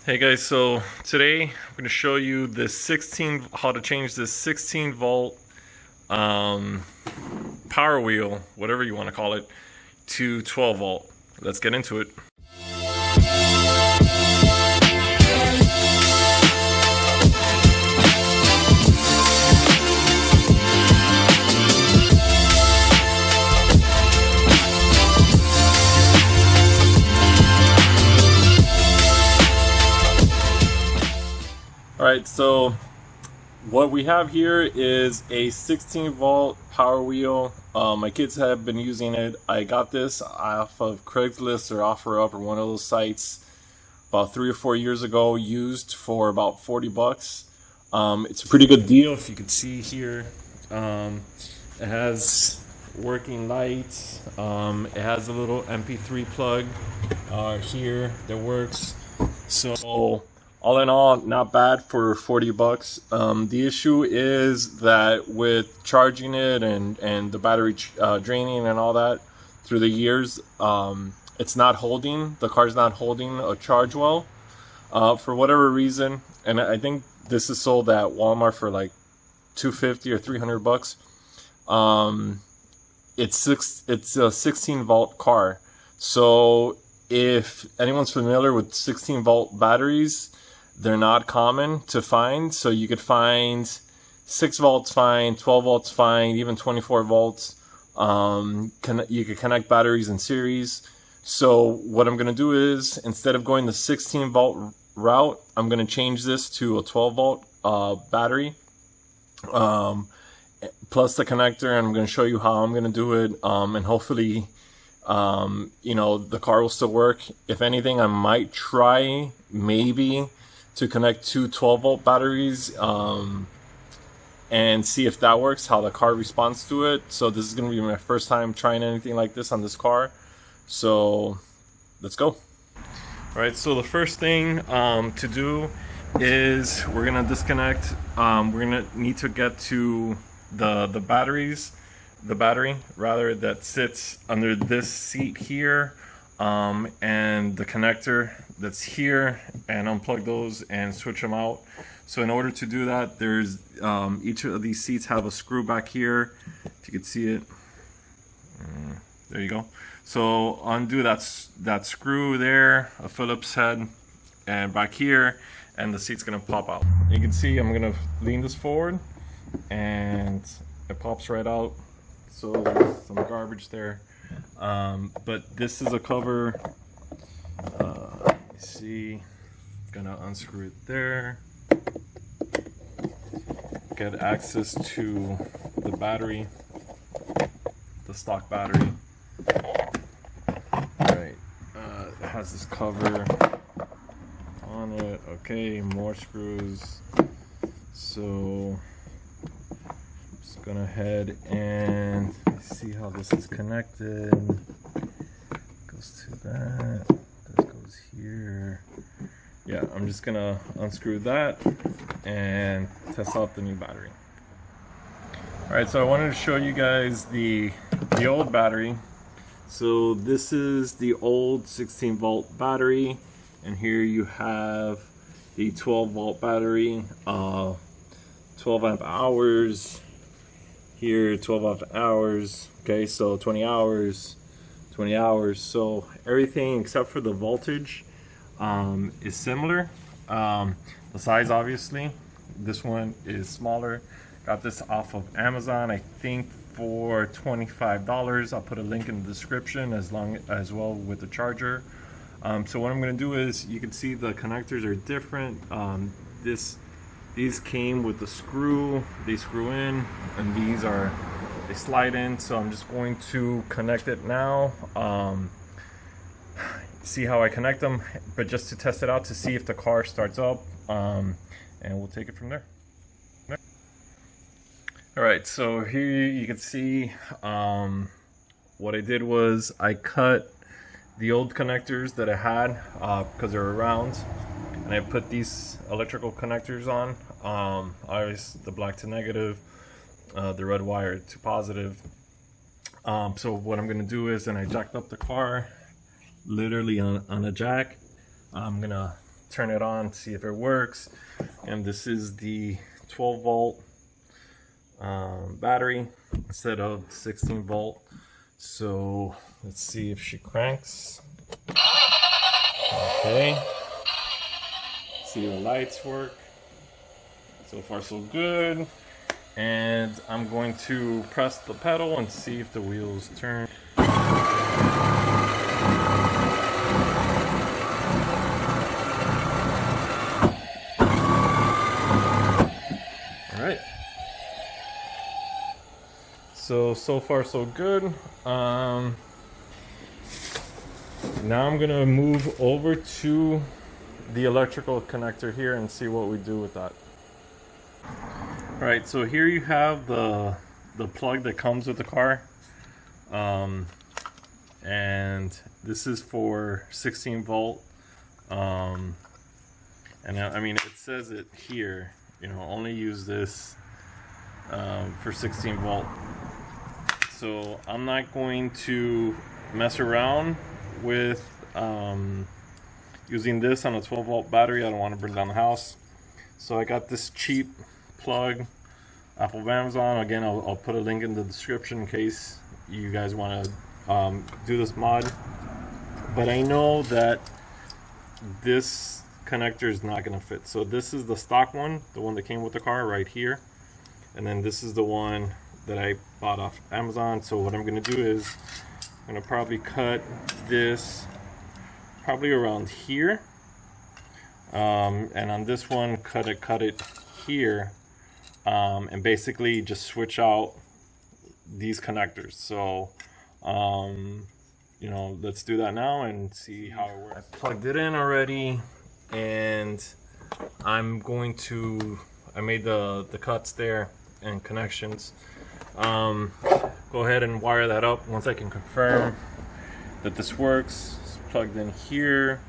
Hey guys, so today I'm going to show you how to change this 16 volt power wheel, whatever you want to call it, to 12 volt. Let's get into it. Alright, so what we have here is a 16 volt power wheel. My kids have been using it. I got this off of Craigslist or OfferUp or one of those sites about 3 or 4 years ago, used for about 40 bucks. It's a pretty good deal. If you can see here, it has working lights. It has a little MP3 plug here that works. So all in all, not bad for 40 bucks. The issue is that with charging it and the battery draining and all that through the years, it's not holding, the car's not holding a charge well for whatever reason. And I think this is sold at Walmart for like $250 or 300 bucks. It's a 16 volt car. So if anyone's familiar with 16 volt batteries, they're not common to find. So you could find 6 volts fine, 12 volts fine, even 24 volts. You could connect batteries in series. So what I'm going to do is, instead of going the 16 volt route, I'm going to change this to a 12 volt battery plus the connector, and I'm going to show you how I'm going to do it, and hopefully you know, the car will still work. If anything, I might try maybe to connect 2 12 volt batteries and see if that works, how the car responds to it. So this is going to be my first time trying anything like this on this car, so let's go. All right, so the first thing to do is we're going to disconnect. We're going to need to get to the battery rather that sits under this seat here, and the connector that's here, and unplug those and switch them out. So in order to do that, there's each of these seats have a screw back here, if you can see it. There you go. So undo that screw there, a Phillips head, and back here, and the seat's gonna pop out. You can see I'm gonna lean this forward and it pops right out. So there's some garbage there, but this is a cover. See, gonna unscrew it there, get access to the battery, the stock battery. Alright, it has this cover on it. Okay, more screws. So just gonna head and see how this is connected. Goes to that. This goes here. Yeah, I'm just gonna unscrew that and test out the new battery. Alright, so I wanted to show you guys the old battery. So this is the old 16 volt battery, and here you have the 12 volt battery, 12 amp hours. Here 12 amp hours. Okay, so 20 hours. So everything except for the voltage is similar. The size, obviously, this one is smaller. Got this off of Amazon, I think for $25. I'll put a link in the description as well with the charger. So what I'm going to do is, you can see the connectors are different. These came with the screw, they screw in, and they slide in. So I'm just going to connect it now, see how I connect them, but just to test it out to see if the car starts up, and we'll take it from there. Alright, so here you can see what I did was I cut the old connectors that I had because they're round, and I put these electrical connectors on. Obviously the black to negative, the red wire to positive. So what I'm gonna do is, and I jacked up the car literally on a jack. I'm gonna turn it on, see if it works. And this is the 12 volt battery instead of 16 volt. So let's see if she cranks. Okay, see the lights work. So far so good. And I'm going to press the pedal and see if the wheels turn. Alright. So far so good. Now I'm gonna move over to the electrical connector here and see what we do with that. Alright, so here you have the plug that comes with the car. And this is for 16 volt. And I mean, it says it here, you know, only use this for 16 volt. So I'm not going to mess around with using this on a 12 volt battery. I don't want to burn down the house. So I got this cheap plug off of Amazon. Again, I'll put a link in the description in case you guys want to do this mod. But I know that this connector is not going to fit. So this is the stock one, the one that came with the car right here. And then this is the one that I bought off Amazon. So what I'm going to do is I'm going to probably cut this probably around here. And on this one, cut it here. And basically just switch out these connectors. So you know, let's do that now and see how it works. I plugged it in already, and I'm going to, I made the cuts there and connections. Go ahead and wire that up once I can confirm that this works. It's plugged in here.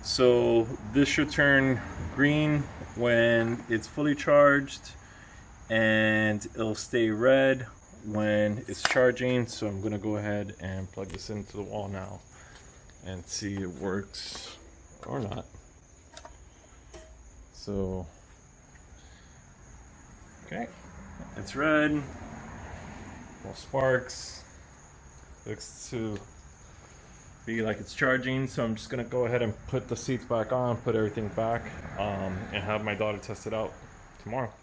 So this should turn green when it's fully charged, and it'll stay red when it's charging. So I'm gonna go ahead and plug this into the wall now and see if it works or not. So okay, it's red, no sparks, looks to be like it's charging. So I'm just gonna go ahead and put the seats back on, put everything back, and have my daughter test it out tomorrow.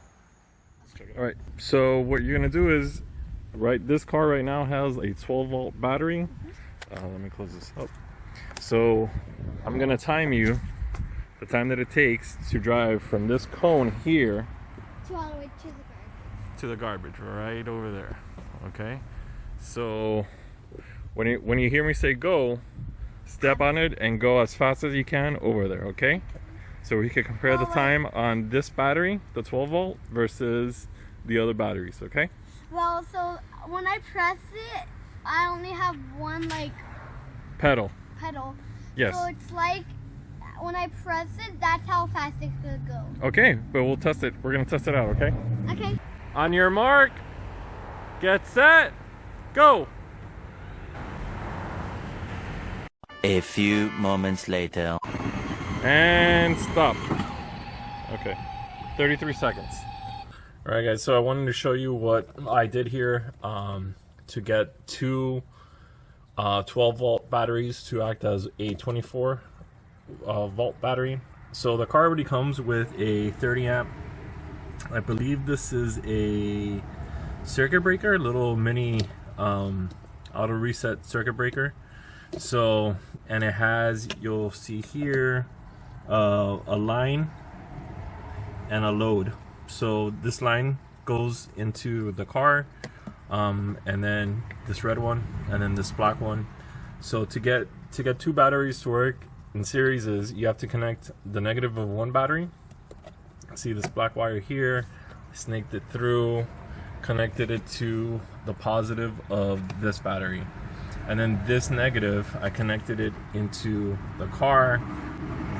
All right, so what you're gonna do is, right, this car right now has a 12 volt battery. Let me close this up. So I'm gonna time you the time that it takes to drive from this cone here to all the way to the garbage. To the garbage right over there. Okay, so when you hear me say go, step on it and go as fast as you can over there. Okay, so we can compare the time on this battery, the 12 volt, versus the other batteries. Okay, well, so when I press it, I only have one like pedal. Yes. So it's like when I press it, that's how fast it's gonna go. Okay, but we'll test it. We're gonna test it out. Okay. Okay. On your mark, get set, go. A few moments later. And stop. Okay, 33 seconds. All right, guys, so I wanted to show you what I did here to get two 12 volt batteries to act as a 24 volt battery. So the car already comes with a 30 amp. I believe this is a circuit breaker, little mini auto reset circuit breaker. So, and it has, you'll see here, a line and a load. So this line goes into the car, and then this red one, and then this black one. So to get two batteries to work in series is you have to connect the negative of one battery. See this black wire here, snaked it through, connected it to the positive of this battery. And then this negative, I connected it into the car.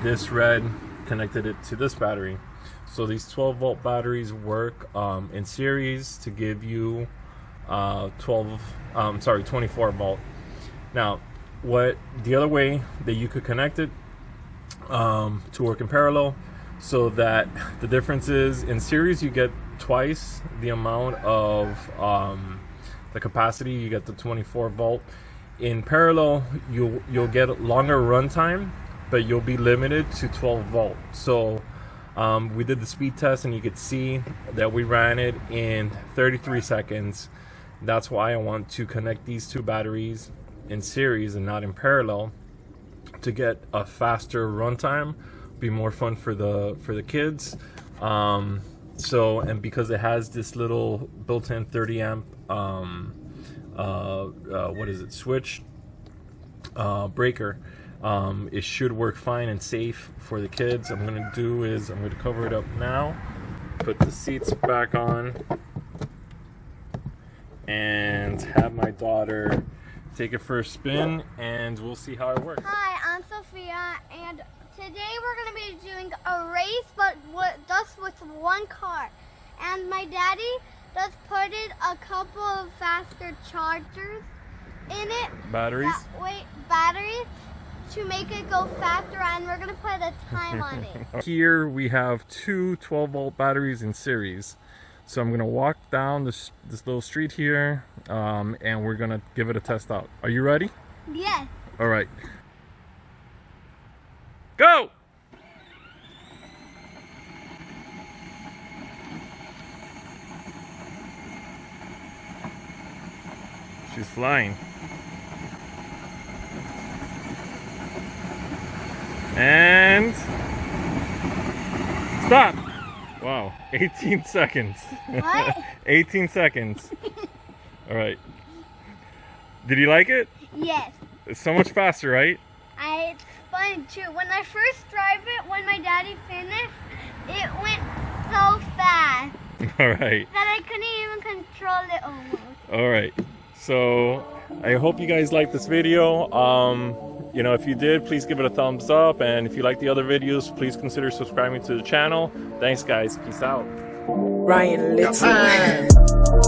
This red, connected it to this battery. So these 12 volt batteries work in series to give you 24 volt. Now, what the other way that you could connect it to work in parallel, so that the difference is in series you get twice the amount of the capacity. You get the 24 volt. In parallel, you'll get longer runtime, but you'll be limited to 12 volt. So we did the speed test, and you could see that we ran it in 33 seconds. That's why I want to connect these two batteries in series and not in parallel, to get a faster runtime, be more fun for the kids. So, and because it has this little built-in 30 amp switch breaker, it should work fine and safe for the kids. I'm gonna cover it up now, put the seats back on, and have my daughter take it for a spin, and we'll see how it works. Hi, I'm Sophia, and today we're going to be doing a race, but just with one car. And my daddy just put in a couple of faster chargers in it. Batteries? Batteries to make it go faster, and we're going to put a time on it. Here we have two 12 volt batteries in series. So I'm gonna walk down this little street here, and we're gonna give it a test out. Are you ready? Yes. All right. Go! She's flying. And stop! Wow, 18 seconds. What? 18 seconds. All right. Did you like it? Yes. It's so much faster, right? It's fun too. When I first drive it, when my daddy finished, it went so fast All right. that I couldn't even control it almost. All right. So I hope you guys liked this video. You know, if you did, please give it a thumbs up. And if you like the other videos, please consider subscribing to the channel. Thanks, guys. Peace out. Ryan Little.